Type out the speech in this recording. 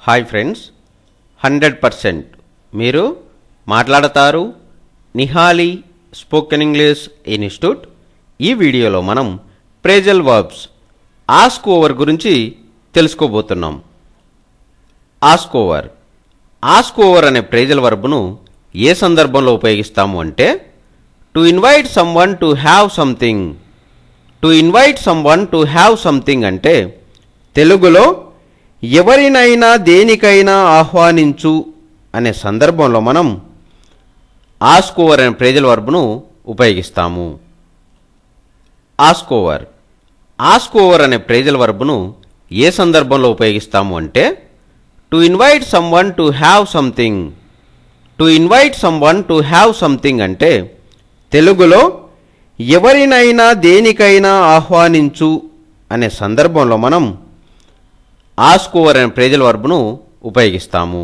Hi friends, 100% మీరు మాట్లాడతారు Nihali spoken English institute. ఈ వీడియోలో మనం ప్రేజల్ వర్బ్స్ ఆస్క్ ఓవర్ గురించి తెలుసుకోబోతున్నాం. ఆస్క్ ఓవర్ అనే ప్రేజల్ వర్బ్ను ఏ సందర్భంలో ఉపయోగిస్తాము అంటే to invite someone to have something. To invite someone to have something అంటే తెలుగులో ఎవరినైనా దేనికైనా ఆహ్వానించు అనే సందర్భంలో మనం ఆస్క్ ఓవర్ అనే ప్రేజల్ వర్బ్ను ఉపయోగిస్తాము. ఆస్క్ ఓవర్ అనే ప్రేజల్ వర్బ్ను ఏ సందర్భంలో ఉపయోగిస్తాము అంటే to invite someone to have something. To invite someone to have something అంటే తెలుగులో ఎవరినైనా దేనికైనా ఆహ్వానించు అనే సందర్భంలో మనం ఆస్క్ ఓవర్ అనే ప్రేజల్ వర్బ్ను ఉపయోగిస్తాము.